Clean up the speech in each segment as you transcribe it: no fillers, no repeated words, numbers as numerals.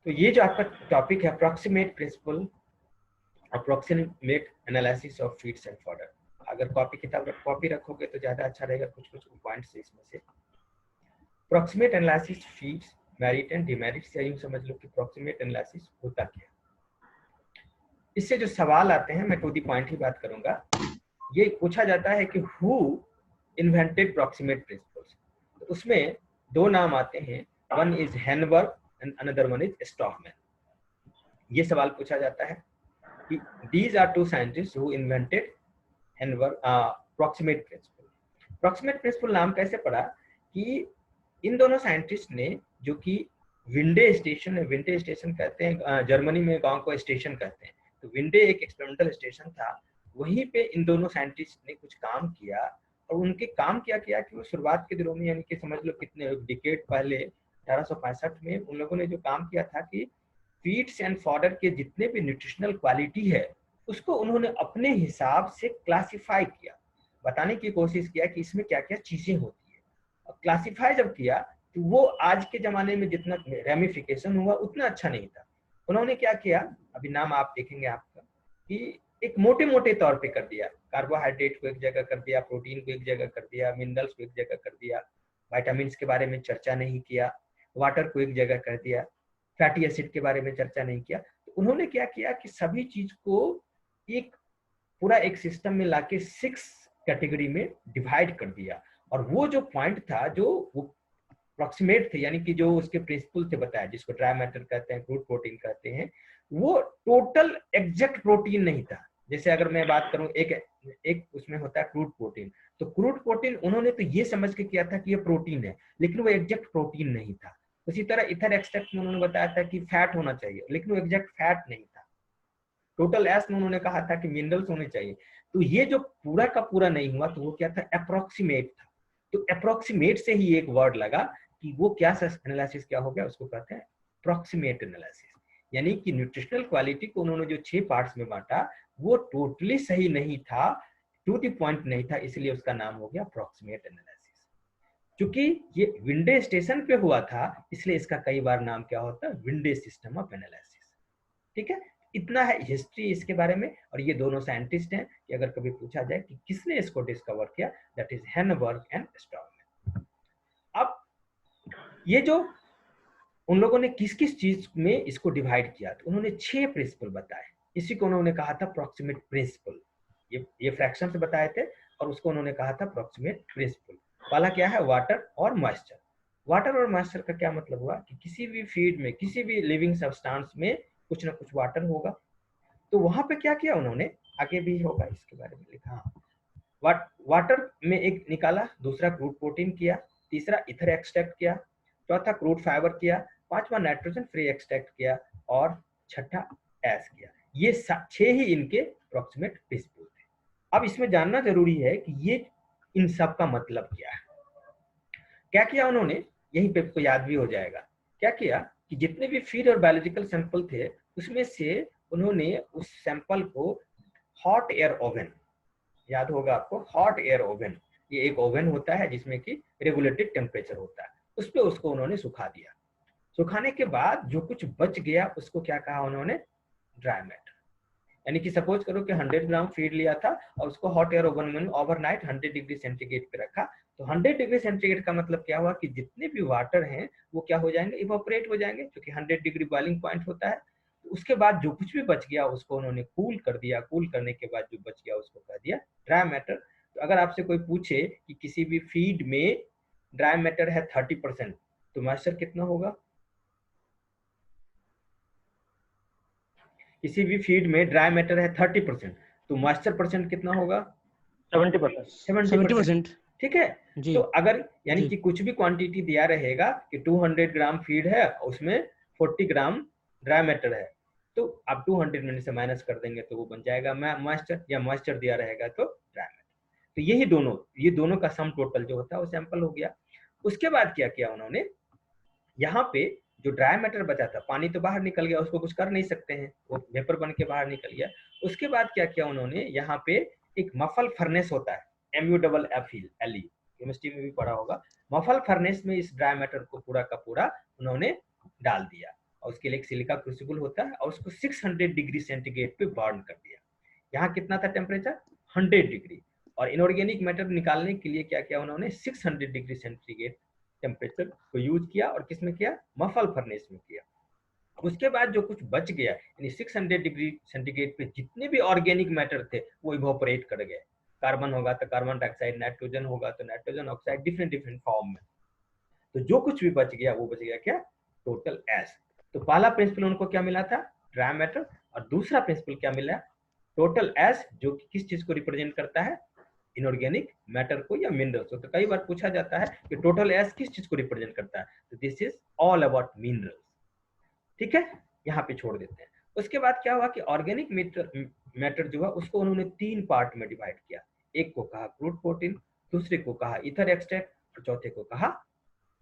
तो ये जो आपका टॉपिक है approximate principle, approximate analysis of feeds and fodder. अगर कॉपी रखोगे तो ज्यादा अच्छा रहेगा, कुछ कुछ पॉइंट्स इसमें से। Approximate analysis feeds merit and demerits, या यूं समझ लो कि अप्रोक्सीमेट एनालिसिस होता क्या। इससे जो सवाल आते हैं, मैं टू द पॉइंट ही बात करूंगा। ये पूछा जाता है कि हु इन्वेंटेड अप्रोक्सीमेट प्रिंसिपल्स। तो उसमें दो नाम आते हैं, one is Henneberg and another one is Stockman. ये सवाल पूछा जाता है कि these are two scientists who invented approximate principle। approximate principle नाम कैसे पड़ा कि इन दोनों साइंटिस्ट ने, जो कि विंडे स्टेशन है, विंडे स्टेशन कहते हैं जर्मनी में, गांव को स्टेशन कहते हैं, तो विंडे एक एक्सपेरिमेंटल स्टेशन था, वहीं पे इन दोनों साइंटिस्ट ने कुछ काम किया। और उनके काम क्या किया कि वो शुरुआत के दिनों में, यानी कि समझ लो कितने डिकेड पहले 1865 में उन लोगों ने जो काम किया था कि फीड्स एंड फॉडर के जितने भी न्यूट्रिशनल क्वालिटी है उसको उन्होंने अपने हिसाब से क्लासिफाई किया, बताने की कोशिश किया कि इसमें क्या क्या चीजें होती है। और क्लासिफाई जब किया तो वो आज के जमाने में जितना रेमिफिकेशन हुआ उतना अच्छा नहीं था। उन्होंने क्या किया, अभी नाम आप देखेंगे आपका, कि एक मोटे मोटे तौर पे कर दिया, कार्बोहाइड्रेट को एक जगह कर दिया, प्रोटीन को एक जगह कर दिया, मिनरल्स को एक जगह कर दिया, विटामिन के बारे में चर्चा नहीं किया, वाटर को एक जगह कर दिया, फैटी एसिड के बारे में चर्चा नहीं किया। तो उन्होंने क्या किया कि सभी चीज को एक पूरा एक सिस्टम में लाके 6 कैटेगरी में डिवाइड कर दिया। और वो जो पॉइंट था, जो वो अप्रोक्सीमेट थे, यानी कि जो उसके प्रिंसिपल थे बताया, जिसको ड्राई मैटर कहते हैं, क्रूड प्रोटीन कहते हैं, वो टोटल एग्जैक्ट प्रोटीन नहीं था। जैसे अगर मैं बात करूं, एक उसमें होता है क्रूड प्रोटीन, तो क्रूड प्रोटीन उन्होंने तो ये समझ के किया था कि ये प्रोटीन है, लेकिन वो एग्जैक्ट प्रोटीन नहीं था। उसी तरह इथर एक्सट्रैक्ट में उन्होंने बताया था कि फैट होना चाहिए, लेकिन वो एग्जैक्ट फैट नहीं था। टोटल एस में उन्होंने कहा था कि मिनरल्स होने चाहिए। तो ये जो पूरा का पूरा नहीं हुआ, तो वो क्या था, अप्रोक्सीमेट था। तो अप्रोक्सीमेट से ही एक वर्ड लगा कि वो क्या एनालिसिस क्या हो गया, उसको कहते हैं अप्रोक्सीमेट एनालिसिस। यानी कि न्यूट्रिशनल क्वालिटी को उन्होंने जो 6 पार्ट्स में बांटा, वो टोटली सही नहीं था, टू द पॉइंट नहीं था, इसलिए उसका नाम हो गया अप्रोक्सीमेट एनालिसिस। क्योंकि ये विंडे स्टेशन पे हुआ था, इसलिए इसका कई बार नाम क्या होता है, विंडे सिस्टम ऑफ एनालिसिस। ठीक है, इतना है हिस्ट्री इसके बारे में। और ये दोनों साइंटिस्ट हैं कि अगर कभी पूछा जाए कि किसने इसको डिस्कवर किया, that is Henneberg and stockman. अब ये जो उन लोगों ने किस किस चीज में इसको डिवाइड किया, तो उन्होंने 6 प्रिंसिपल बताए। इसी को उन्होंने कहा था अप्रोक्सीमेट प्रिंसिपल। ये फ्रैक्शन से बताए थे, और उसको उन्होंने कहा था अप्रोक्सीमेट प्रिंसिपल। पहला क्या है, वाटर और मॉइस्चर। वाटर और मॉइस्चर का क्या मतलब हुआ कि किसी भी फीड में, किसी भी लिविंग सब्सटेंस में कुछ ना कुछ वाटर होगा। तो वहां पे क्या किया उन्होंने, आगे भी होगा इसके बारे में लिखा, वाटर में एक निकाला, दूसरा क्रूड प्रोटीन किया, तीसरा इथर एक्सट्रैक्ट किया, चौथा क्रूड फाइबर किया, पांचवा नाइट्रोजन फ्री एक्सट्रैक्ट किया, और छठा एस किया। ये 6 ही इनके अप्रोक्सीमेट प्रिंसिपल थे। अब इसमें जानना जरूरी है कि ये इन सब का मतलब क्या है। क्या किया उन्होंने, यही पे आपको याद भी हो जाएगा। क्या किया कि जितने भी फीड और बायोलॉजिकल सैंपल थे, उसमें से उन्होंने उस सैंपल को हॉट एयर ओवन, याद होगा आपको, हॉट एयर ओवन, ये एक ओवन होता है जिसमें कि रेगुलेटेड टेम्परेचर होता है, उस पर उसको उन्होंने सुखा दिया। सुखाने के बाद जो कुछ बच गया उसको क्या कहा उन्होंने, ड्राई मैटर। यानी कि सपोज करो कि 100 ग्राम फीड लिया था और उसको हॉट एयर ओवन में ओवरनाइट 100 डिग्री सेंटीग्रेड पे रखा, तो 100 डिग्री सेंटीग्रेड का मतलब क्या हुआ कि जितने भी वाटर हैं वो क्या हो जाएंगे, इवोपरेट हो जाएंगे, क्योंकि 100 डिग्री बॉइलिंग पॉइंट होता है। तो उसके बाद जो कुछ भी बच गया उसको उन्होंने कूल कर दिया, कूल करने के बाद जो बच गया उसको कह दिया ड्राई मैटर। तो अगर आपसे कोई पूछे कि किसी भी फीड में ड्राई मैटर है 30%, तो मॉइस्चर कितना होगा, किसी भी फीड में ड्राई मैटर है 30%, तो मॉइस्चर परसेंट कितना होगा, 70%। 70%। ठीक है, जी तो अगर यानी जी कि कुछ भी क्वांटिटी दिया रहेगा कि 200 ग्राम फीड है, उसमें 40 ग्राम ड्राई मैटर है, तो आप 200 में से माइनस कर देंगे तो वो बन जाएगा मॉइस्चर, या मॉइस्चर दिया रहेगा तो ड्राई मैटर। तो ये दोनों का सम टोटल जो होता है वो सैंपल हो गया। उसके बाद क्या किया उन्होंने, यहाँ पे जो ड्राई मैटर बचा था, पानी तो बाहर निकल गया, उसको कुछ कर नहीं सकते हैं, वो वेपर बन के बाहर निकल गया। उसके बाद क्या किया उन्होंने, यहाँ पे एक मफल फर्नेस होता है, MUFFLE, केमिस्ट्री में भी पढ़ा होगा। मफल फर्नेस में इस ड्राई मैटर को पूरा का पूरा उन्होंने डाल दिया, और उसके लिए एक सिलिका क्रूसिबल होता है और उसको 600 डिग्री सेंटीग्रेड पे बर्न कर दिया। यहाँ कितना था टेम्परेचर? 100 डिग्री। और इनऑर्गेनिक मैटर निकालने के लिए क्या किया उन्होंने? 600 डिग्री सेंटीग्रेड टेम्परेचर को यूज किया। और किसमें किया? मफल फर्नेस में किया। उसके बाद जो कुछ बच गया यानी 600 डिग्री सेंटीग्रेड पे जितने भी ऑर्गेनिक मैटर थे वो इवोपरेट कर गए। कार्बन होगा तो कार्बन डाइऑक्साइड, नाइट्रोजन होगा तो nitrogen oxide, different different form में। तो जो कुछ भी बच गया वो बच गया क्या? Total S. तो पहला प्रिंसिपल उनको क्या मिला था? Dry matter. और दूसरा प्रिंसिपल क्या मिला? टोटल एस, जो कि किस चीज को रिप्रेजेंट करता है? इनऑर्गेनिक मैटर को या मिनरल्स को। तो कई बार पूछा जाता है कि टोटल एस किस चीज को रिप्रेजेंट करता है, तो this is all about minerals. ठीक है, यहाँ पे छोड़ देते हैं। उसके बाद क्या हुआ कि ऑर्गेनिक मैटर जो है उसको उन्होंने 3 पार्ट में डिवाइड किया। एक को कहा क्रूड प्रोटीन, दूसरे को कहा ईथर एक्सट्रैक्ट और चौथे को कहा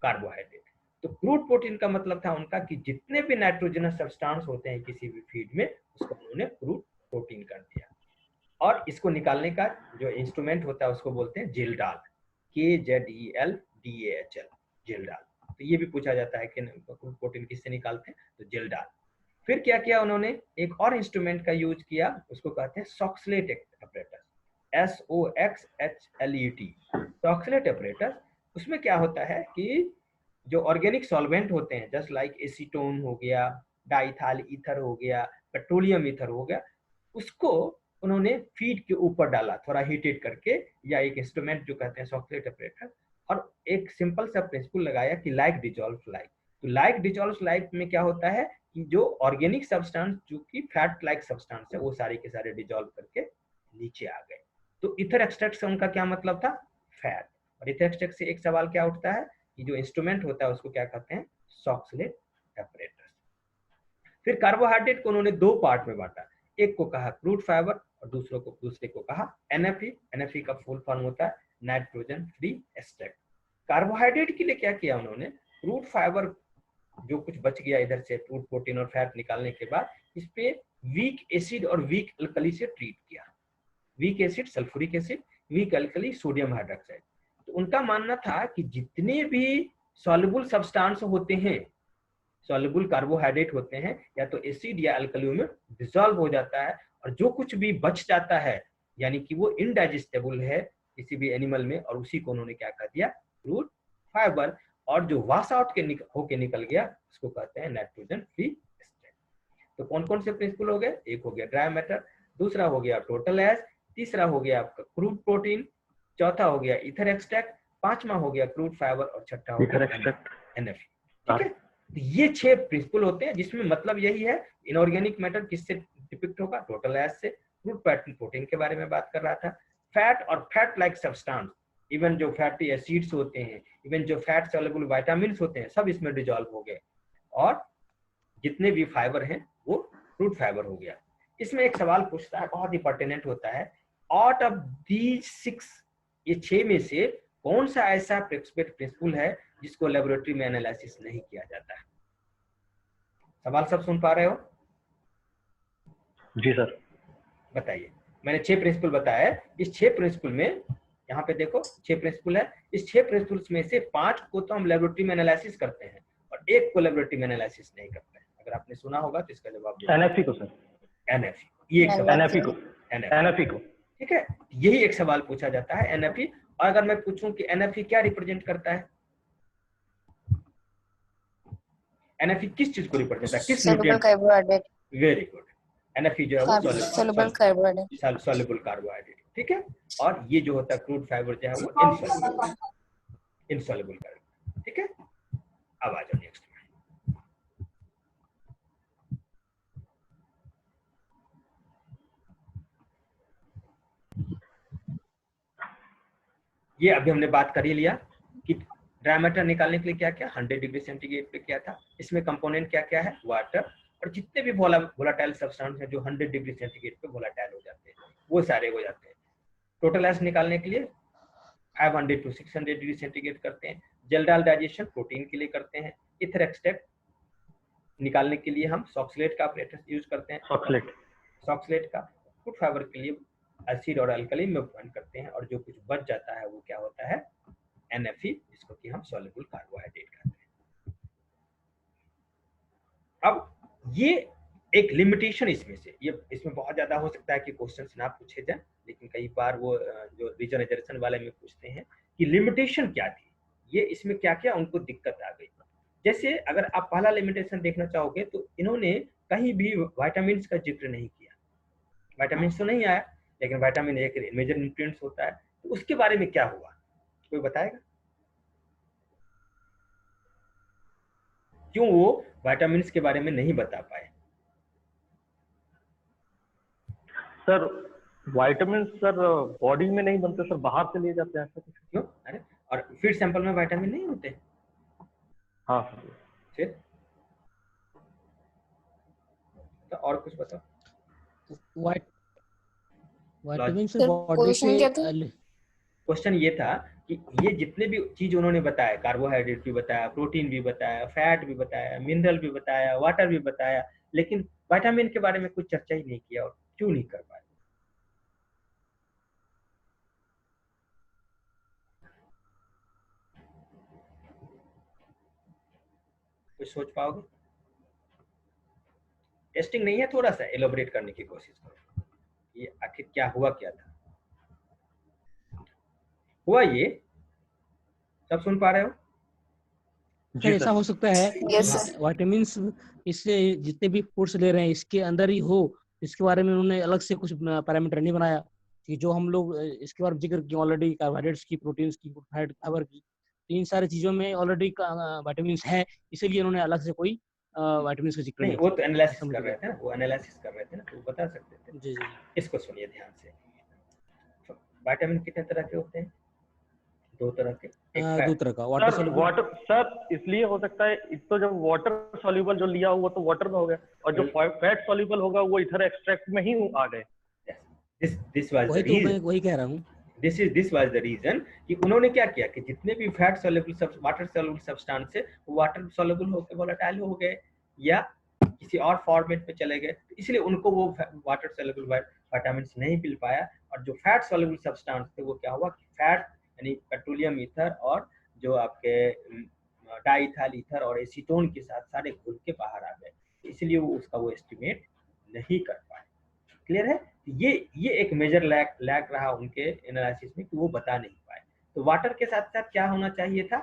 कार्बोहाइड्रेट। तो क्रूड प्रोटीन का मतलब था उनका कि जितने भी नाइट्रोजनस सब्सटेंस होते हैं किसी भी फीड में उसको उन्होंने क्रूड प्रोटीन कर दिया। और इसको निकालने का जो इंस्ट्रूमेंट होता है उसको बोलते हैं जिल्डाल, KZELDAHL, जिल्डाल। तो ये भी पूछा जाता है कि क्रूड प्रोटीन किससे निकालते हैं, तो जिल्डाल। फिर क्या किया उन्होंने? एक और इंस्ट्रूमेंट का यूज किया, उसको कहते हैं Soxhlet apparatus, SOXHLET, Soxhlet apparatus. उसमें क्या होता है कि जो ऑर्गेनिक सॉल्वेंट होते हैं जस्ट लाइक एसीटोन हो गया, डाइथाइल ईथर हो गया, पेट्रोलियम ईथर हो गया, उसको उन्होंने फीड के ऊपर डाला थोड़ा हीटेड करके, या एक इंस्ट्रूमेंट जो कहते हैं सॉक्सलेट अपरेटर। और एक सिंपल सा प्रिंसिपल लगाया कि लाइक डिजॉल्व लाइक। तो लाइक डिजॉल्व लाइक में क्या होता है कि जो ऑर्गेनिक सब्सटेंस जो कि फैट लाइक सब्सटेंस है वो सारे के सारे डिजॉल्व करके नीचे आ गए। तो इथर एक्सट्रैक्ट से उनका क्या मतलब था? फैट। और इथर एक्सट्रैक्ट से एक सवाल क्या उठता है कि जो इंस्ट्रूमेंट होता है उसको क्या कहते हैं? Soxhlet apparatus. फिर कार्बोहाइड्रेट को उन्होंने 2 पार्ट में बांटा। एक को कहा क्रूड फाइबर और दूसरे को कहा NFE। NFE का फुल फॉर्म होता है नाइट्रोजन फ्री एक्सट्रैक्ट। कार्बोहाइड्रेट के लिए क्या किया उन्होंने? क्रूड फाइबर जो कुछ बच गया इधर से क्रूड प्रोटीन और फैट निकालने के बाद इस पे वीक एसिड और वीक अल्कली से ट्रीट किया। Weak acid sulphuric acid, weak alkali sodium hydroxide. तो उनका मानना था कि जितने भी सॉल्युबल सब्सटेंस होते हैं, सॉल्युबल कार्बोहाइड्रेट होते हैं, या तो एसिड या अल्कली में डिसॉल्व हो जाता है, और जो कुछ भी बच जाता है यानी कि वो इनडाइजेस्टेबल है किसी भी एनिमल में, और उसी को उन्होंने क्या कर दिया? Crude fibre. और जो वॉश आउट होके निकल गया उसको कहते हैं नाइट्रोजन फ्री एक्सट्रैक्ट। तो कौन कौन से प्रिंसिपल हो गए? एक हो गया ड्राई मैटर, दूसरा हो गया टोटल एस, तीसरा हो गया आपका क्रूड प्रोटीन, चौथा हो गया ईथर एक्सट्रैक्ट, पांचवा हो गया क्रूड फाइबर और छठा हो गया NFE। ठीक है, तो ये 6 प्रिंसिपल होते हैं जिसमें मतलब यही है इनऑर्गेनिक मैटर किससे डिपिक्ट होगा? टोटल एस से। क्रूड प्रोटीन के बारे में बात कर रहा था। फैट और फैट लाइक सब्सटेंस, इवन जो फैटी एसिड्स होते हैं, इवन जो फैट सॉल्युबल विटामिन्स होते हैं, सब इसमें डिसॉल्व हो गए। और जितने भी फाइबर हैं वो क्रूड फाइबर हो गया। इसमें एक सवाल पूछता है, बहुत ही पर्टिनेंट होता है, आउट ऑफ दीज 6, ये 6 में से कौन सा ऐसा प्रिंसिपल है जिसको लेबोरेटरी में एनालिसिस नहीं किया जाता है? सवाल सब सुन पा रहे हो? जी सर। बताइए। मैंने 6 प्रिंसिपल बताया है। इस 6 प्रिंसिपल में यहाँ पे देखो 6 प्रिंसिपल है। इस 6 प्रिंसिपल्स में से 5 को तो हम लेबोरेटरी में एनालिसिस करते हैं और एक को लेबोरेटरी में एनालिसिस नहीं करते हैं। अगर आपने सुना होगा तो इसका जवाब दीजिए। NFE को सर। NFE, ये एक सवाल NFE को। ठीक है, यही एक सवाल पूछा जाता है NFE। और अगर मैं पूछूं कि NFE क्या रिप्रेजेंट करता है? NFE किस चीज को रिप्रेजेंट करता है? किस nutrient? Carbohydrate. Very good. NFE जो है वो सॉल्युबल कार्बोहाइड्रेट। Soluble carbohydrate. ठीक है, और ये जो होता है क्रूड फाइबर जो है वो इनसॉल्युबल कार्बोहाइड्रेट। ठीक है, अब आ जाओ नेक्स्ट में। ये अभी हमने बात कर ही लिया कि ड्राई मैटर निकालने के लिए क्या क्या 100 डिग्री सेंटीग्रेड पे किया था। इसमें कंपोनेंट क्या क्या है? वाटर और जितने भी वोलाटाइल सब्सटेंस हैं जो 100 डिग्री सेंटीग्रेड पे वोलाटाइल हो जाते हैं वो सारे हो जाते हैं। टोटल एस निकालने के लिए 500 to 600 डिग्री सेंटीग्रेड करते हैं। जेल्डाल डाइजेशन प्रोटीन के लिए करते हैं। इथर एक्सट्रैक्ट निकालने के लिए हम सॉक्सलेट का ऑपरेटर यूज करते हैं। सॉक्सलेट का फूड फाइबर के लिए एसिड और अल्कली में बर्न करते हैं, और जो कुछ बच जाता है वो क्या होता है? NFE, जिसको कि हम सॉल्युबल कार्बोहाइड्रेट कहते हैं। अब ये एक लिमिटेशन इसमें से, ये इसमें बहुत ज्यादा हो सकता है कि क्वेश्चन ना पूछे जाए, लेकिन कई बार वो जो रीजनरेशन वाले में पूछते हैं कि लिमिटेशन क्या थी, ये इसमें क्या क्या उनको दिक्कत आ गई। जैसे अगर आप पहला लिमिटेशन देखना चाहोगे तो इन्होंने कहीं भी विटामिन का जिक्र नहीं किया। विटामिन तो नहीं आया, लेकिन विटामिन ए एक मेजर न्यूट्रिएंट्स होता है, तो उसके बारे में क्या हुआ, कोई बताएगा? क्यों वो विटामिन के बारे में नहीं बता पाए? सर विटामिन सर बॉडी में नहीं बनते सर, बाहर से लिए जाते हैं ऐसा कुछ। क्यों? अरे और फीड सैंपल में विटामिन नहीं होते? हाँ सर। फिर तो और कुछ बताओ। विटामिन से सर बॉडी क्वेश्चन के क्या था? क्वेश्चन ये था कि ये जितने भी चीज उन्होंने बताया, कार्बोहाइड्रेट भी बताया, प्रोटीन भी बताया, फैट भी बताया, मिनरल भी बताया, वाटर भी बताया, लेकिन विटामिन के बारे में कुछ चर्चा ही नहीं किया। और क्यों नहीं कर पाए? कुछ सोच पाओगे? टेस्टिंग नहीं है, थोड़ा सा एलोबरेट करने की कोशिश करो, ये आखिर क्या हुआ, क्या था हुआ ये सब सुन पा रहे हो? सर ऐसा हो सकता है Yes, sir. विटामिन इससे जितने भी फूड्स ले रहे हैं इसके अंदर ही हो, इसके बारे में उन्होंने अलग से कुछ पैरामीटर नहीं बनाया कि जो हम लोग इसके बारे में जिक्र किया ऑलरेडी, कार्बोहाइड्रेट्स की, प्रोटीन्स की, फैट, फाइबर की, तो इन सारी चीजों में ऑलरेडी विटामिन है, इसीलिए उन्होंने अलग से कोई विटामिन का जिक्र नहीं, नहीं वो किया। तो एनालिसिस ऐसा मुझे कर रहे थे ना, वो एनालिसिस कर रहे थे ना, तो वो बता सकते थे। जी जी इसको सुनिए ध्यान से। विटामिन कितने तरह के होते हैं? दो तरह के। एक दो तरह का, water sir soluble. Water sir इसलिए हो सकता है, एक तो जब वाटर सॉल्युबल जो लिया हुआ तो वाटर में हो गया, और जो फैट सॉल्युबल होगा वो इधर एक्सट्रैक्ट में ही आ गए। दिस वाज द वही तो मैं रीजन, वही कह रहा हूँ। दिस वाज द रीजन कि उन्होंने क्या किया कि जितने भी fat soluble water soluble substance है वो वाटर सॉल्युबल होकर वोलेटाइल हो गए या किसी और फॉर्मेट में चले गए, तो इसलिए उनको वो वाटर सॉल्युबल विटामिन नहीं मिल पाया। और जो फैट सॉल्युबल सब्सटेंस थे वो क्या हुआ कि फैट यानी पेट्रोलियम ईथर और जो आपके डाइथाइल ईथर और एसीटोन के साथ सारे घुल के बाहर आ गए, इसलिए वो उसका वो एस्टिमेट नहीं कर पाए। क्लियर है? ये एक मेजर लैग रहा उनके एनालिसिस में कि वो बता नहीं पाए। तो वाटर के साथ साथ क्या होना चाहिए था?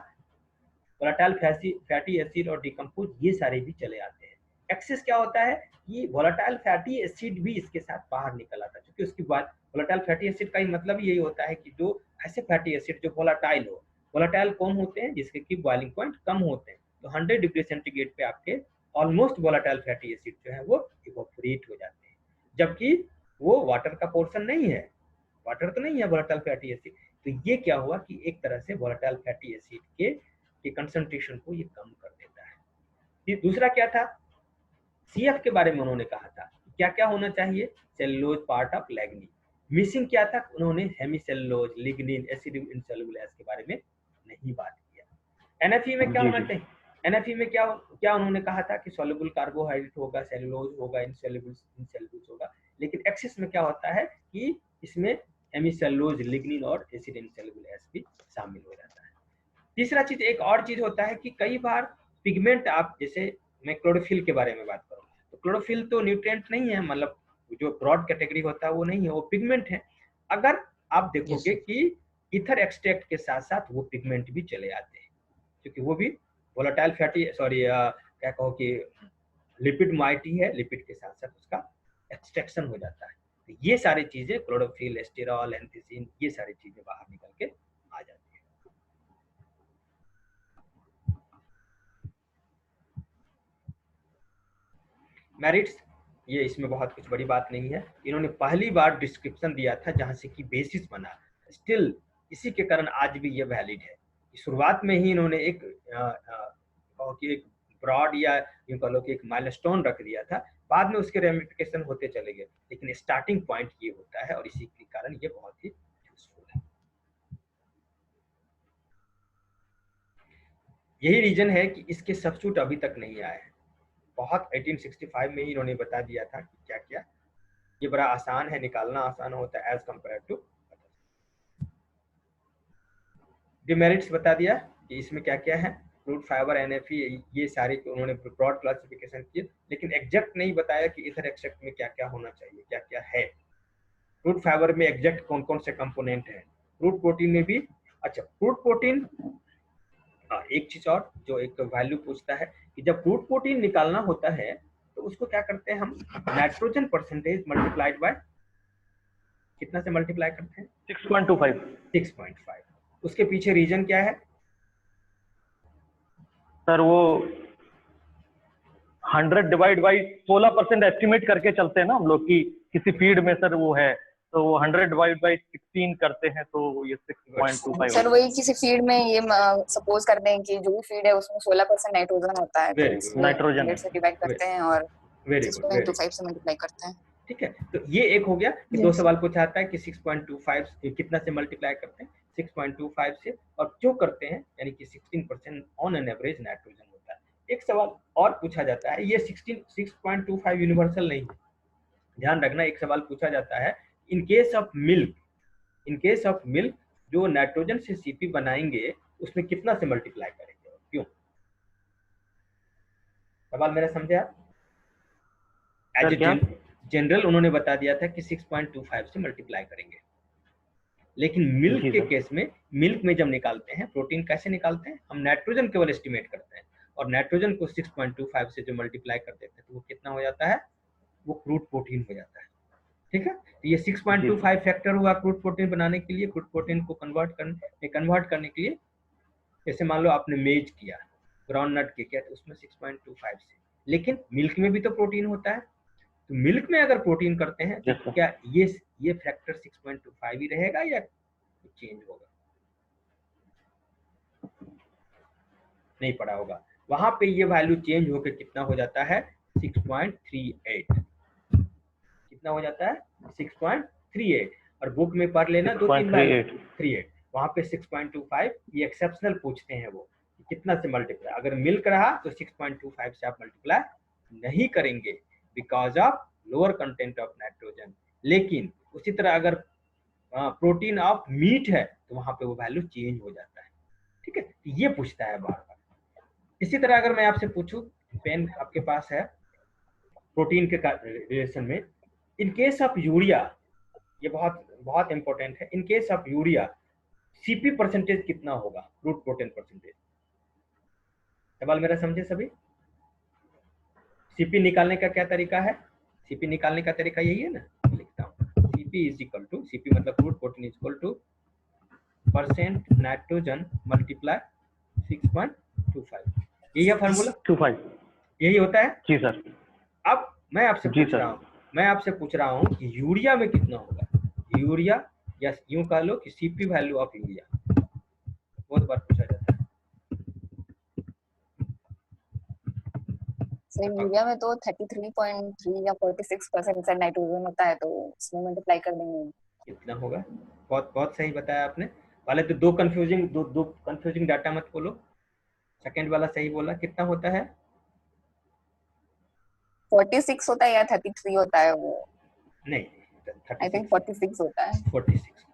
वोलेटाइल फैटी एसिड और डिकम्पोज, ये सारे भी चले आते हैं। एक्सेस क्या होता है कि वोलेटाइल फैटी एसिड भी इसके साथ बाहर निकल आता है, क्योंकि उसकी बात वोलेटाइल फैटी एसिड का ही मतलब यही होता है कि जो ऐसे फैटी एसिड जो वोलेटाइल हो। वोलेटाइल कौन होते हैं? जिसके की बॉइलिंग पॉइंट कम होते हैं। तो 100 डिग्री सेंटीग्रेड पे आपके ऑलमोस्ट वोलेटाइल फैटी एसिड जो है वो इवोपोरेट हो जाते हैं, जबकि वो वाटर का पोर्शन नहीं है, वाटर तो नहीं है वोलेटाइल फैटी एसिड। तो ये क्या हुआ कि एक तरह से वोलेटाइल फैटी एसिड के कंसंट्रेशन को ये कम कर देता है। दूसरा क्या था? सीएफ के बारे में उन्होंने कहा था क्या क्या होना चाहिए? Cellulose part of lignin. Missing क्या था? उन्होंने hemicellulose, lignin, acid insoluble S के बारे में नहीं बात किया। एनएफई में क्या होना चाहिए? एनएफई में क्या क्या उन्होंने कहा था कि सॉल्युबल कार्बोहाइड्रेट होगा, सेलुलोज होगा, इनसॉल्युबल होगा, लेकिन एक्सेस में क्या होता है कि इसमें हेमीसेलुलोज, लिग्निन और एसिड इनसॉल्युबल एस भी शामिल हो जाता है। तीसरा चीज, एक और चीज होता है कि कई बार पिगमेंट, आप जैसे मैं क्लोरोफिल के बारे में बात करूँ तो क्लोरोफिल तो न्यूट्रिएंट नहीं है, मतलब जो ब्रॉड कैटेगरी होता है वो नहीं है, वो पिगमेंट है। अगर आप देखोगे कि इथर एक्सट्रैक्ट के साथ साथ वो पिगमेंट भी चले आते हैं, क्योंकि वो भी वोलेटाइल फैटी क्या कहो कि लिपिड माइटी है, लिपिड के साथ साथ उसका एक्सट्रैक्शन हो जाता है। तो ये सारी चीजें क्लोरोफिल, एस्टेरॉल, एंथीसिन, ये सारी चीजें बाहर निकल के आ जाती है। मेरिट्स, ये इसमें बहुत कुछ बड़ी बात नहीं है, इन्होंने पहली बार डिस्क्रिप्शन दिया था जहां से कि बेसिस बना, स्टिल इसी के कारण आज भी ये वैलिड है। शुरुआत में ही इन्होंने एक कहो कि एक ब्रॉड या यूं कह लो कि एक माइलस्टोन रख दिया था, बाद में उसके रेमिफिकेशन होते चले गए, लेकिन स्टार्टिंग पॉइंट ये होता है और इसी के कारण ये बहुत ही यूजफुल है। यही रीजन है कि इसके सब्स्टिट्यूट अभी तक नहीं आए हैं। बहुत 1865 में ही इन्होंने बता दिया था कि क्या क्या, ये बड़ा आसान है, निकालना आसान होता है एज कंपेयर टू। डिमेरिट्स बता दिया कि इसमें क्या क्या है, फ्रूट फाइबर NFE ये सारे उन्होंने ब्रॉड क्लासिफिकेशन किए, लेकिन एग्जैक्ट नहीं बताया कि इधर एक्सट्रैक्ट में क्या क्या होना चाहिए, क्या क्या है। फ्रूट फाइबर में एग्जैक्ट कौन कौन से कंपोनेंट हैं, फ्रूट प्रोटीन में भी। अच्छा, फ्रूट प्रोटीन, एक चीज और जो एक वैल्यू पूछता है कि जब फ्रूट प्रोटीन निकालना होता है तो उसको क्या करते हैं हम, नाइट्रोजन परसेंटेज मल्टीप्लाइड बाय कितना से मल्टीप्लाई करते हैं, 6.25। 6.5। उसके पीछे रीजन क्या है सर वो 100 डिवाइड बाई 16% एस्टिमेट करके चलते हैं ना हम लोग कि किसी फीड में सर वो है, तो वो 100 डिवाइड बाई 16 करते हैं तो ये 6.25। सर वही किसी फीड में ये सपोज करते हैं कि जो भी फीड है उसमें 16% नाइट्रोजन होता है, तो नाइट्रोजन 100 से डिवाइड करते हैं और 6.25 से मल्टीप्लाई करते हैं। ठीक है, तो ये एक हो गया कि दो सवाल पूछा जाता है कि 6.25 कितना से मल्टीप्लाई करते हैं, 6.25 से, और जो करते हैं यानी कि 16% ऑन एन एवरेज नाइट्रोजन होता है। एक सवाल और पूछा जाता है, ये 6.25 यूनिवर्सल नहीं है, ध्यान रखना। एक सवाल पूछा जाता है in case of milk, in case of milk जो नाइट्रोजन से सीपी बनाएंगे उसमें कितना से मल्टीप्लाई करेंगे और क्यों? सवाल मेरा समझे आप? एज जनरल उन्होंने बता दिया था कि 6.25 से मल्टीप्लाई करेंगे, लेकिन मिल्क के केस में, मिल्क में जब निकालते हैं प्रोटीन कैसे निकालते हैं, हम नाइट्रोजन केवल एस्टिमेट करते हैं और नाइट्रोजन को 6.25 से जो मल्टीप्लाई कर देते हैं तो वो कितना हो जाता है, वो क्रूड प्रोटीन हो जाता है। ठीक है, तो ये 6.25 फैक्टर हुआ क्रूड प्रोटीन बनाने के लिए। क्रूड प्रोटीन को कन्वर्ट करने के लिए, जैसे मान लो आपने मेज किया, ग्राउंड नट के किया, तो उसमें 6.25 से, लेकिन मिल्क में भी तो प्रोटीन होता है, तो मिल्क में अगर प्रोटीन करते हैं तो क्या ये फैक्टर 6.25 ही रहेगा या चेंज होगा? नहीं पड़ा होगा, वहां पे ये वैल्यू चेंज होकर कितना हो जाता है, 6.38। कितना हो जाता है, 6.38। और बुक में पढ़ लेना 2-3 वहां पे 6.25, ये एक्सेप्शनल पूछते हैं वो कितना से मल्टीप्लाई। अगर मिल्क रहा तो 6.25 से आप मल्टीप्लाई नहीं करेंगे because of lower content of nitrogen. लेकिन उसी तरह अगर प्रोटीन ऑफ मीट है तो वहां पे वो वैल्यू चेंज हो जाता है। ठीक है, ये पूछता है बार बार। इसी तरह अगर मैं आपसे पूछूं, पेन आपके पास है, प्रोटीन के रिलेशन में, इन केस ऑफ यूरिया, ये बहुत बहुत इंपॉर्टेंट है, in case of urea CP percentage कितना होगा, क्रूड प्रोटीन परसेंटेज? सवाल मेरा समझे सभी? सीपी निकालने का क्या तरीका है? सीपी निकालने का तरीका यही है ना, लिखता हूँ, CP is equal to, CP मतलब crude protein is equal to percent nitrogen multiply 6.25। यही है फार्मूला, 25 यही होता है जी सर। अब मैं आपसे पूछ रहा हूँ कि यूरिया में कितना होगा? यूरिया, या यूं कह लो कि सीपी वैल्यू ऑफ यूरिया, बहुत बार पूछा जाता है। सर यूरिया में तो 33.3 या 46% नाइट्रोजन होता है, तो इसमें मल्टीप्लाई कर देंगे। कितना होगा? बहुत बहुत सही बताया आपने। पहले तो दो कंफ्यूजिंग डाटा मत बोलो, सेकंड वाला सही बोला। कितना होता है? 46 होता है या 33 होता है? वो नहीं, आई थिंक 46 होता है। 46।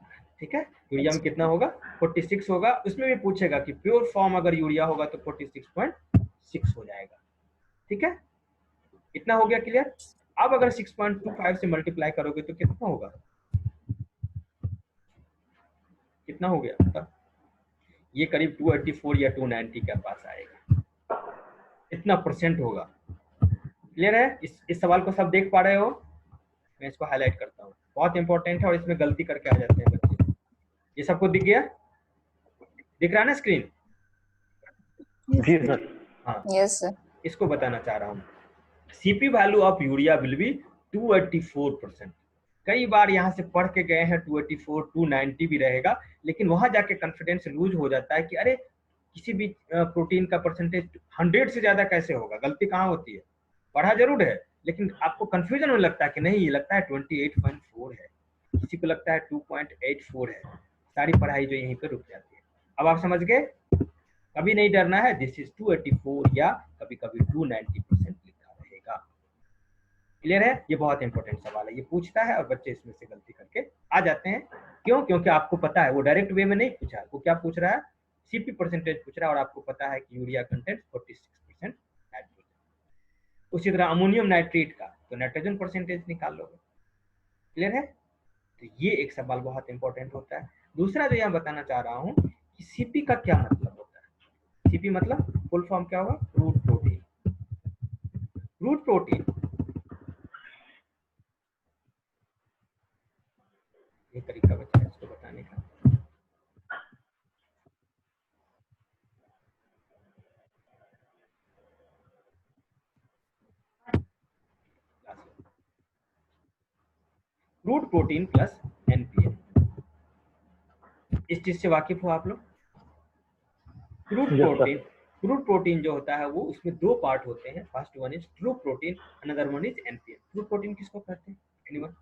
ठीक है, यूरिया में कितना होगा? 46 होगा। उसमें भी पूछेगा कि प्योर फॉर्म अगर यूरिया होगा तो 46.6 हो जाएगा। ठीक है, इतना हो गया क्लियर? अब अगर 6.25 से मल्टीप्लाई करोगे तो कितना होगा? कितना हो गया? ये करीब 284 या 290 के पास आएगा, इतना परसेंट होगा। क्लियर है? इस सवाल को सब देख पा रहे हो? मैं इसको हाईलाइट करता हूँ, बहुत इंपॉर्टेंट है और इसमें गलती करके आ जाते हैं बच्चे। ये सबको दिख गया? दिख रहा है ना स्क्रीन? जी सर। हाँ, यस सर। इसको बताना चाह रहा हूँ, CP value of urea will be 284%। कई बार यहाँ से पढ़ के गए हैं 284, 290 भी रहेगा, लेकिन वहां जाके कॉन्फिडेंस लूज हो जाता है कि अरे किसी भी प्रोटीन का परसेंटेज 100 से ज्यादा कैसे होगा? गलती कहाँ होती है? पढ़ा जरूर है लेकिन आपको कंफ्यूजन में लगता है कि नहीं, ये लगता है 28.4 है, किसी को लगता है 2.84 है, सारी पढ़ाई जो यहीं पे रुक जाती है। अब आप समझ गए? कभी नहीं डरना है, दिस इज 284 या कभी कभी 290% लिखा रहेगा। क्लियर है? ये बहुत इंपॉर्टेंट सवाल है, ये पूछता है और बच्चे इसमें से गलती करके आ जाते हैं। क्यों? क्योंकि आपको पता है वो डायरेक्ट वे में नहीं पूछा है। वो क्या पूछ रहा है? सीपी परसेंटेज पूछ रहा है और आपको पता है कि यूरिया कंटेंट 46% नाइट्रोजन। उसी तरह अमोनियम नाइट्रेट का तो नाइट्रोजन परसेंटेज निकाल लोगे। क्लियर है? तो ये एक सवाल बहुत इंपॉर्टेंट होता है। दूसरा जो यहाँ बताना चाह रहा हूँ कि सीपी का क्या मतलब होता है। सीपी मतलब फुल फॉर्म क्या होगा? Root protein. रूट प्रोटीन ये तरीका बचा है इसको बताने का। रूट प्रोटीन प्लस एनपीएन, इस चीज से वाकिफ हो आप लोग? क्रूड प्रोटीन जो होता है वो उसमें दो पार्ट होते हैं। First one is true protein, another one is NPN. True protein किसको कहते हैं? एनीवन?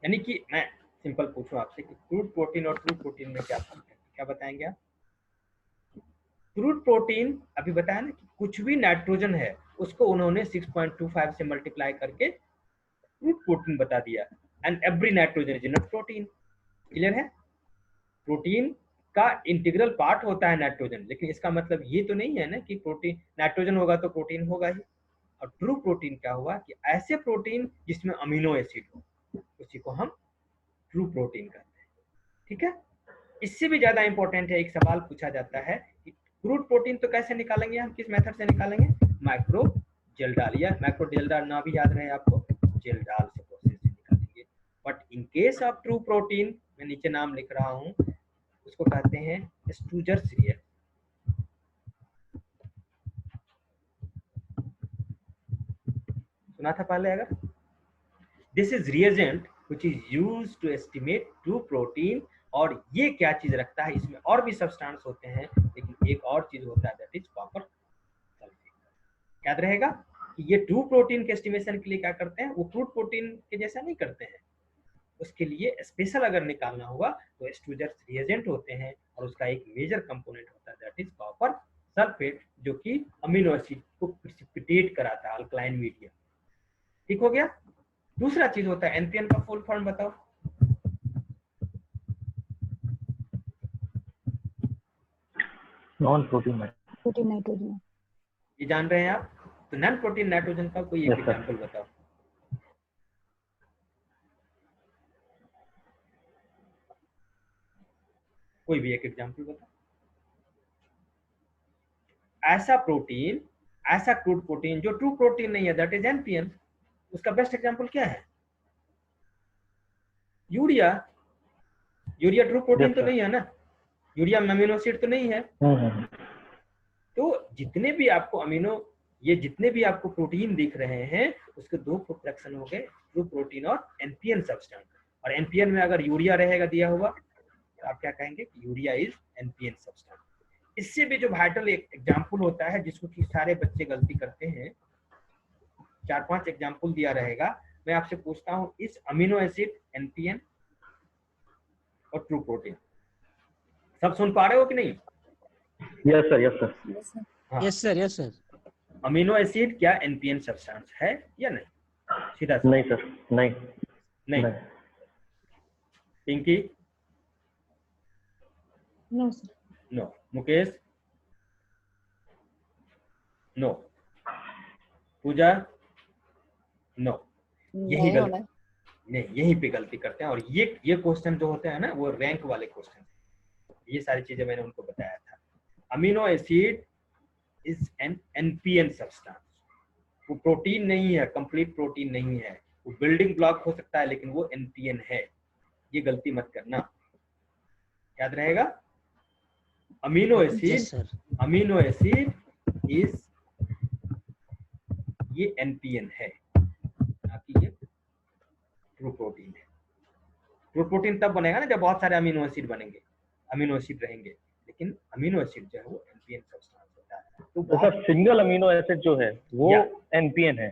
यानी कि मैं सिंपल पूछूं आपसे कि क्रूड प्रोटीन और ट्रू प्रोटीन में क्या फर्क है, क्या बताएंगे आप? क्रूड प्रोटीन अभी बताया ना कि कुछ भी नाइट्रोजन है उसको उन्होंने 6.25 से मल्टीप्लाई करके क्रूड प्रोटीन बता दिया। And every nitrogen is not protein. Clear है? प्रोटीन का इंटीग्रल पार्ट होता है नाइट्रोजन, लेकिन इसका मतलब ये तो नहीं है ना कि प्रोटीन नाइट्रोजन होगा तो प्रोटीन होगा ही। और ट्रू प्रोटीन क्या हुआ कि ऐसे प्रोटीन जिसमें अमीनो एसिड हो उसी को हम ट्रू प्रोटीन कहते हैं। ठीक है? इससे भी ज्यादा इंपॉर्टेंट है, एक सवाल पूछा जाता है कि क्रूड प्रोटीन तो कैसे निकालेंगे हम, किस मेथड से निकालेंगे? माइक्रो जेल डाल, या माइक्रो जेल डाल ना भी याद रहे आपको, जेल डाल से प्रोसेस से निकालेंगे। But in case of true protein, मैं नीचे नाम लिख रहा हूं, उसको कहते हैं स्टूजर्स रिएक्शन। सुना था पहले? अगर this is reagent which is used to estimate true protein. और ये क्या चीज रखता है, इसमें और भी सब्सटेंस होते हैं लेकिन एक और चीज होता है, दैट इज कॉपर सल्फेट। याद रहेगा कि ये ट्रू प्रोटीन के एस्टिमेशन के लिए क्या करते हैं, वो क्रूड प्रोटीन के जैसा नहीं करते हैं। उसके लिए स्पेशल अगर निकालना होगा तो स्टूजर्स रिएजेंट होते हैं और उसका एक मेजर कंपोनेंट होता है, दैट इज कॉपर सल्फेट, जो कि अमीनो एसिड को प्रिसिपिटेट कराता है, अल्कलाइन मीडियम। ठीक हो गया? दूसरा चीज होता है एनपीएन का फुल फॉर्म बताओ। Non protein nitrogen. ये जान रहे हैं आप? तो नॉन प्रोटीन नाइट्रोजन का कोई एक एग्जांपल बताओ। कोई भी एक एग्जांपल बताओ। ऐसा प्रोटीन, ऐसा क्रूड प्रोटीन जो ट्रू प्रोटीन नहीं है, दैट इज एनपीएन। उसका बेस्ट एग्जांपल क्या है? यूरिया। यूरिया ट्रू प्रोटीन तो नहीं है ना, यूरिया में अमीनो एसिड तो नहीं है। तो जितने भी आपको अमीनो, ये जितने भी आपको प्रोटीन दिख रहे हैं उसके दो फ्रैक्शन हो गए, ट्रू प्रोटीन और एनपीएन सब्सटेंस। और एनपीएन में अगर यूरिया रहेगा दिया हुआ तो आप क्या कहेंगे कि यूरिया इज एनपीएन सब्सटेंस। इससे भी जो वाइटल एक एग्जांपल होता है जिसको कि सारे बच्चे गलती करते हैं, 4-5 एग्जांपल दिया रहेगा, मैं आपसे पूछता हूं, इस अमीनो एसिड एनपीएन और ट्रू प्रोटीन सब सुन पा रहे हो कि नहीं? Yes sir, yes sir, yes sir, yes sir. Amino acid क्या एनपीएन सब्सटेंस है या नहीं? सीधा नहीं सर, नहीं नहीं। Pinky? No sir. No. Mukesh? No. Pooja? No. यही गलती, नहीं, यही पे गलती करते हैं। और ये क्वेश्चन जो होते हैं ना वो रैंक वाले क्वेश्चन, ये सारी चीजें मैंने उनको बताया था। Amino acid is an NPN substance. वो प्रोटीन नहीं है, कंप्लीट प्रोटीन नहीं है, वो बिल्डिंग ब्लॉक हो सकता है लेकिन वो एनपीएन है। ये गलती मत करना, याद रहेगा। Amino acid, amino acid is, ये एनपीएन है, ना कि ये ट्रू प्रोटीन है। ट्रू प्रोटीन तब बनेगा ना जब बहुत सारे अमीनो एसिड बनेंगे, अमीनो एसिड रहेंगे, लेकिन अमीनो एसिड जो है वो एनपीएन सब्सटेंस होता है। तो सर सिंगल अमीनो एसिड जो है वो एनपीएन है,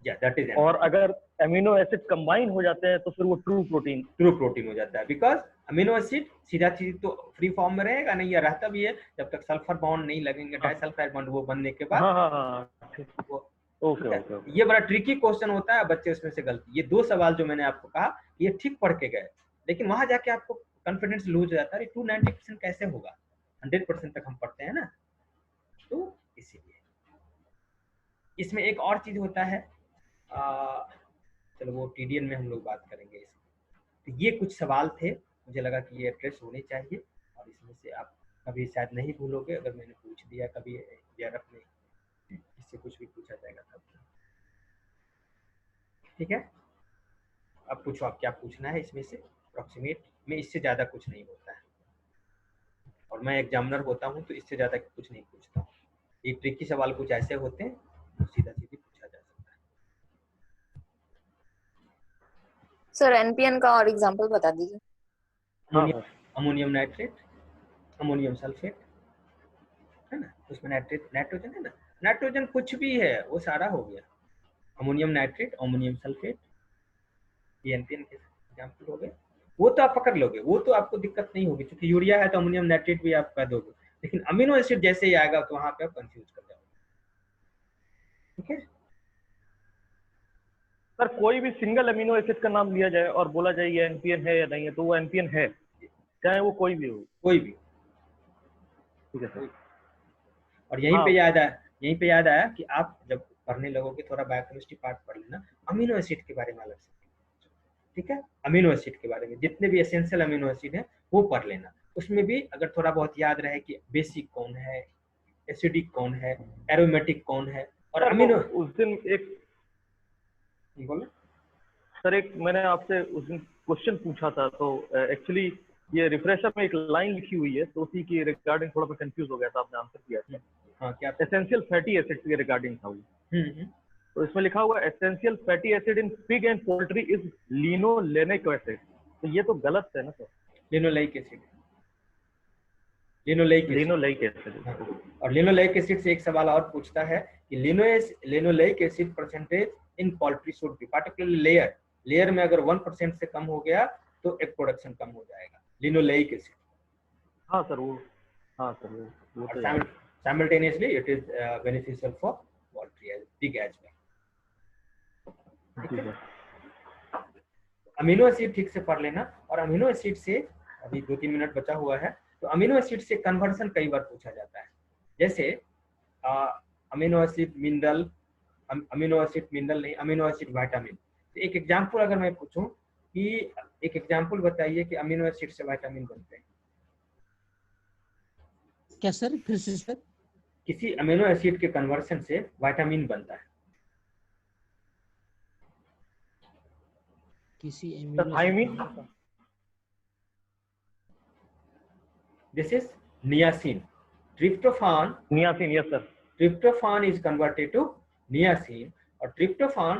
दैट इज। और अगर अमीनो एसिड कंबाइन हो जाते हैं तो फिर वो ट्रू प्रोटीन हो जाता है। बिकॉज अमीनो एसिड सीधा चीज तो फ्री फॉर्म में रहेगा नहीं, या रहता भी है जब तक सल्फर बॉन्ड नहीं लगेंगे, डाइसल्फाइड बॉन्ड वो बनने के बाद ओके ओके ओके। ये बड़ा ट्रिकी क्वेश्चन होता है, बच्चे उसमें से गलती, ये 2 सवाल जो मैंने आपको कहा ये ठीक पढ़ के गए, लेकिन वहां जाके आपको कॉन्फिडेंस लूज हो जाता है, 290% कैसे होगा, 100% तक हम पढ़ते हैं ना। तो इसीलिए इसमें एक और चीज होता है, चलो वो टीडीएन में हम लोग बात करेंगे इसमें। तो ये कुछ सवाल थे, मुझे लगा कि ये एड्रेस होने चाहिए, और इसमें से आप कभी शायद नहीं भूलोगे अगर मैंने पूछ दिया कभी जेआरएफ में, इससे कुछ भी पूछा जाएगा तब। ठीक है, अब पूछो आप क्या पूछना है इसमें से, अप्रोक्सीमेट में इससे ज़्यादा कुछ नहीं होता है, और मैं एग्जामिनर होता हूँ तो इससे ज़्यादा कुछ नहीं पूछता हूँ। ये ट्रिकी सवाल कुछ ऐसे होते हैं तो सीधा सीधी पूछा जा सकता है। सर एनपीएन का और एग्जांपल बता दीजिए। अमोनियम नाइट्रेट, अमोनियम सल्फेट, है ना, उसमें नाइट्रोजन है ना, नाइट्रोजन कुछ भी है वो सारा हो गया। अमोनियम नाइट्रेट, अमोनियम सल्फेट, ये एनपीएन के एग्जांपल हो गए, वो तो आप पकड़ लोगे, वो तो आपको दिक्कत नहीं होगी, क्योंकि यूरिया है तो अमोनियम नाइट्रेट भी आप कर दोगे, लेकिन अमीनो एसिड जैसे ही आएगा तो वहां पे आप कंफ्यूज कर जाओगे। ठीक है सर, कोई भी सिंगल अमीनो एसिड का नाम लिया जाए और बोला जाए ये एनपीएन है या नहीं है, तो वो एनपीएन है, चाहे वो कोई भी हो। कोई भी। ठीक है सर। और यहीं पे याद आया कि आप जब पढ़ने लगोगे थोड़ा बायोकेमिस्ट्री पार्ट पढ़ लेना, अमीनो एसिड के बारे में अलग से, ठीक है, अमीनो एसिड के बारे में जितने भी एसेंशियल अमीनो एसिड है वो पढ़ लेना। उसमें भी अगर थोड़ा बहुत याद रहे कि बेसिक कौन है, एसिडिक कौन है, एरोमेटिक कौन है, और अमीनो। उस दिन एक बोलो सर, एक मैंने आपसे उस दिन क्वेश्चन पूछा था, तो एक्चुअली ये रिफ्रेशर में एक लाइन लिखी हुई है, तो उसी की रिगार्डिंग थोड़ा सा कंफ्यूज हो गया था, आपने आंसर किया था। हाँ क्या? एसेंशियल फैटी एसिड्स के रिगार्डिंग था वो। तो इसमें लिखा हुआ essential fatty acid in pig and poultry is linolenic acid, तो ये तो गलत है ना sir? Linoleic acid, linoleic acid. और लिनोलेइक एसिड से एक सवाल और पूछता है कि linoleic acid percentage in poultry should be particularly layer में अगर 1% से कम हो गया तो एग प्रोडक्शन कम हो जाएगा, लिनोलेइक एसिड। हाँ सर वो तो simultaneously it is beneficial for poultry as pig as well। Amino acid ठीक से पढ़ लेना, और अमीनो एसिड से अभी 2-3 मिनट बचा हुआ है, तो अमीनो एसिड से कन्वर्सन कई बार पूछा जाता है, जैसे amino acid mineral, amino acid mineral नहीं, अमीनो एसिड विटामिन। तो एक एग्जांपल अगर मैं पूछूं कि एक एग्जांपल बताइए कि अमीनो एसिड से विटामिन बनते हैं, क्या सर? फिर से सर। किसी अमीनो एसिड के कन्वर्सन से विटामिन बनता है, किसी thiamine. This is niacin, tryptophan. Yes sir. Tryptophan is converted to niacin, और ट्रिप्टोफान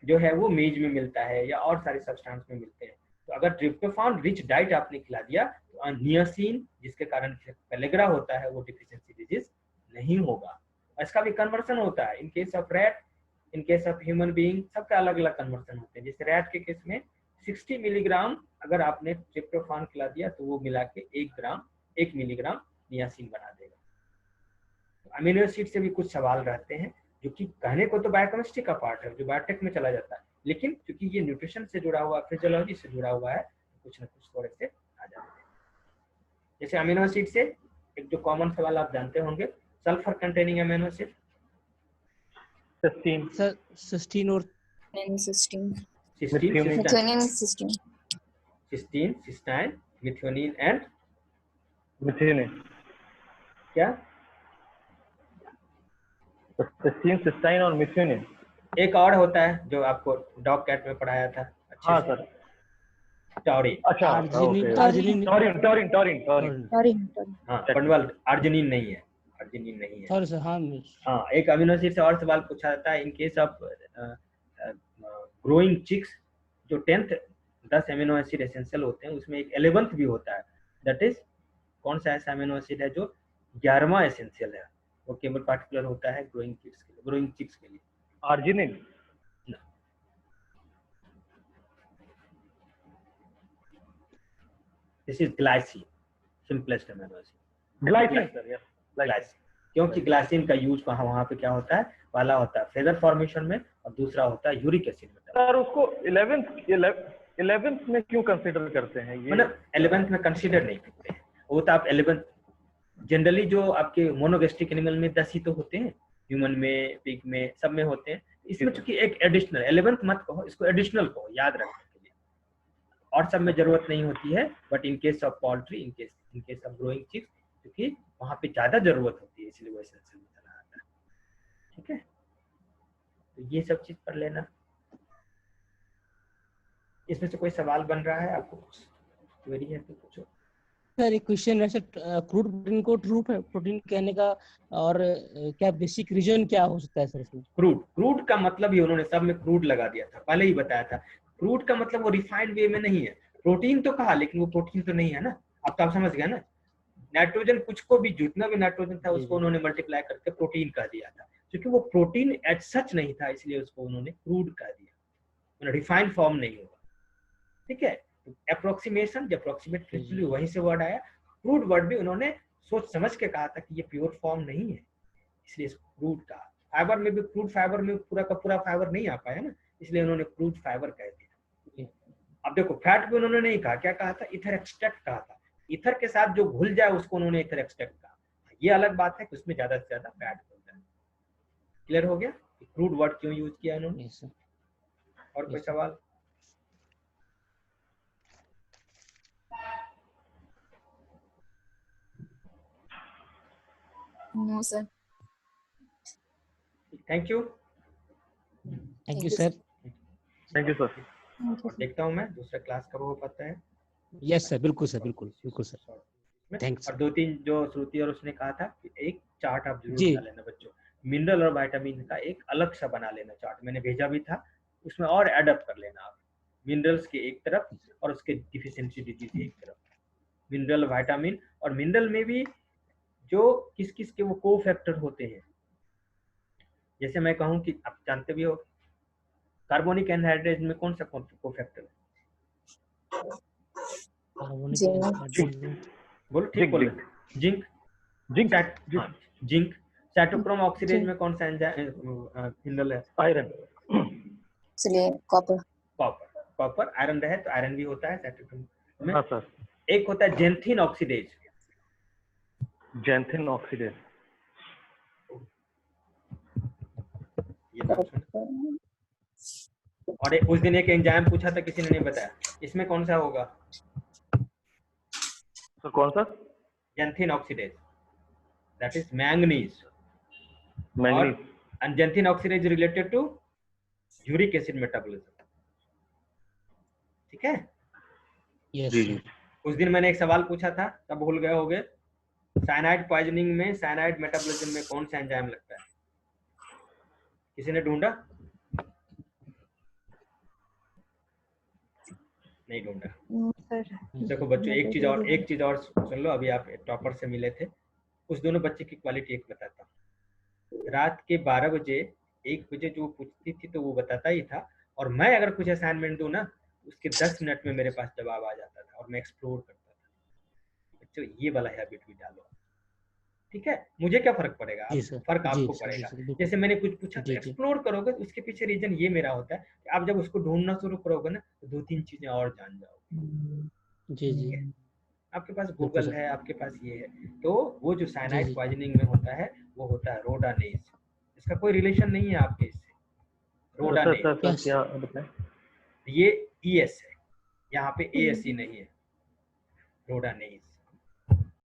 जो है वो मेज में मिलता है या और सारे सब्सटेंस में मिलते हैं। तो अगर ट्रिप्टोफान रिच डाइट आपने खिला दिया तो नियासिन जिसके कारण पेलेग्रा होता है वो डिफिशिएंसी डिजीज नहीं होगा। इसका भी कन्वर्सन होता है, in case of rat, in case of human being, सबका अलग अलग कन्वर्सन होते हैं। जैसे रैट के केस में 60 मिलीग्राम अगर आपने ट्रिप्टोफान खिला दिया तो वो मिला के 1 मिलीग्राम नियासिन बना देगा। अमीनो एसिड से भी कुछ सवाल रहते हैं जो कि कहने को तो बायोकेमिस्ट्री का पार्ट है, जो बायोटेक में चला जाता है, लेकिन क्योंकि ये न्यूट्रिशन से जुड़ा हुआ, फिजियोलॉजी से जुड़ा हुआ है, तो कुछ ना कुछ थोड़े से आ जाते हैं। जैसे अमीनो एसिड से एक जो कॉमन सवाल आप जानते होंगे, sulphur containing amino acid, cysteine और cysteine, cystine, methionine and methionine. क्या? सिस्टीन, सिस्टाइन और मिथेनिन। एक और होता है जो आपको डॉग कैट में पढ़ाया था अच्छे हाँ से, सर, टॉरिन। अच्छा, टॉरिन। हाँ, पंडवाल, अर्जिनिन नहीं है, अर्जिनिन नहीं है। Sorry sir. हाँ, एक अमीनो एसिड से और सवाल पूछा जाता है in case of growing chicks, जो 10 अमीनो एसिड एसेंशियल होते हैं उसमें एक 11th भी होता है, दैट इज कौन सा ऐसा अमीनो एसिड है जो 11वां एसेंशियल है, वो केवल पार्टिकुलर होता है ग्रोइंग चिक्स के लिए। Arginine. This is glycine, simplest amino acid. Glycine sir, yes, glycine. क्योंकि ग्लाइसिन का यूज वहाँ पे क्या होता है, पहला होता है फेदर फॉर्मेशन में और दूसरा होता है यूरिक एसिड में। सर उसको 11th में क्यों कंसीडर करते हैं ये? मतलब 11th में कंसीडर नहीं करते हैं, वो तो आप 11th जनरली जो आपके मोनोगेस्ट्रिक एनिमल में 10 ही तो होते हैं, ह्यूमन में, पिग में, सब में होते हैं। इसमें चूंकि एक एडिशनल 11th मत कहो, इसको एडिशनल कहो याद रखने के लिए, और सब में जरूरत नहीं होती है, but in case of poultry, in case of growing chicks, क्योंकि वहां पे ज्यादा जरूरत होती है, इसलिए वो एसेंशियल में चला आता है। ठीक है, तो ये सब चीज पढ़ लेना। इसमें से कोई सवाल बन रहा है आपको, कुछ क्वेरी है तो पूछो। सर एक क्वेश्चन है सर, क्रूड प्रोटीन को ट्रू प्रोटीन कहने का और क्या बेसिक रीजन क्या हो सकता है सर इसमें? क्रूड का मतलब ही उन्होंने सब में क्रूड लगा दिया था, पहले ही बताया था। क्रूड का मतलब वो रिफाइंड वे में नहीं है, प्रोटीन तो कहा लेकिन वो प्रोटीन तो नहीं है ना। अब तो आप समझ गए ना, नाइट्रोजन कुछ को भी, जितना भी नाइट्रोजन था उसको उन्होंने मल्टीप्लाई करके प्रोटीन कह दिया था, क्योंकि वो प्रोटीन एज सच नहीं था, इसलिए उसको उन्होंने क्रूड कह दिया, रिफाइंड फॉर्म नहीं होगा। ठीक है, अप्रोक्सीमेशन, अप्रोक्सीमेट प्रिंसिपल वहीं से वर्ड आया। क्रूड वर्ड भी उन्होंने सोच समझ के कहा था कि ये प्योर फॉर्म नहीं है, इसलिए इसको क्रूड कहा। फाइबर में भी, क्रूड फाइबर में पूरा का पूरा फाइबर नहीं आ पाया ना, इसलिए उन्होंने क्रूड फाइबर कह दिया। अब देखो फैट भी उन्होंने नहीं कहा, क्या कहा था, इथर एक्सट्रैक्ट कहा था। इथर के साथ जो घुल जाए उसको उन्होंने इथर एक्सट्रैक्ट कहा। ये अलग बात है कि उसमें ज्यादा से ज्यादा फैट होता है। क्लियर हो गया क्रूड वर्ड क्यों यूज किया उन्होंने? और कोई सवाल? No sir. Thank you. Thank you sir. Thank you sir. और देखता हूँ मैं दूसरा क्लास कब हो पाता है। यस सर, बिल्कुल सर, बिल्कुल बिल्कुल सर, थैंक्स। और 2-3 जो श्रुति और उसने कहा था कि एक चार्ट आप जरूर जी। बना लेना बच्चों, मिनरल और विटामिन का एक अलग सा बना लेना चार्ट, मैंने भेजा भी था, उसमें और एडअप कर लेना आप, मिनरल्स के एक तरफ और उसके डिफिशियंसी डिजीज एक तरफ, मिनरल विटामिन। और मिनरल में भी जो किस किस के वो को फैक्टर होते हैं, जैसे मैं कहूँ कि आप जानते भी हो कार्बोनिक एनहाइड्रेट में कौन सा को फैक्टर है? बोलो ठीक बोलो। जिंक। जिंक। साइटोक्रोम ऑक्सीडेज में कौन सा मिनरल है? आयरन। इसलिए कॉपर। कॉपर आयरन रहे तो आयरन भी होता है साइटोक्रोम में। हाँ सर। एक होता है जेंथिन ऑक्सीडेज। Xanthine oxidase. और उस दिन एक एंजाइम पूछा था, किसी ने नहीं बताया, इसमें कौन सा होगा? सर कौन सा? Xanthine oxidase, that is manganese. Manganese. And xanthine oxidase related to uric acid metabolism. ठीक है? जी। उस दिन मैंने एक सवाल पूछा था, तब भूल गए होगे, साइनाइड पॉइजनिंग में साइनाइड मेटाबॉलिज्म में कौन सा एंजाइम लगता है? किसी ने ढूंढा? नहीं ढूंढा। देखो बच्चों, एक चीज और सुन लो, अभी आप टॉपर से मिले थे, उस दोनों बच्चे की क्वालिटी एक बताता हूँ। रात के 12 बजे 1 बजे जो पूछती थी तो वो बताता ही था, और मैं अगर कुछ असाइनमेंट दूं ना, उसके 10 मिनट में मेरे पास जवाब आ जाता था और मैं एक्सप्लोर करता था। बच्चों ये वाला हैबिट भी डालो, ठीक है? मुझे क्या फर्क पड़ेगा, फर्क आपको पड़ेगा। जैसे मैंने कुछ पूछा तो एक्सप्लोर करोगे, तो उसके पीछे रीजन ये मेरा होता है कि आप जब उसको ढूंढना शुरू करोगे ना, तो 2-3 चीजें और जान जाओगे। जी। आपके पास गूगल है, आपके पास ये है। तो वो जो साइनाइड पॉइजनिंग में होता है वो होता है रोडानेज। इसका कोई रिलेशन नहीं है आपके इससे। रोडानेज क्या बताएं? ये ES है, यहाँ पे ASE नहीं है, रोडानेज।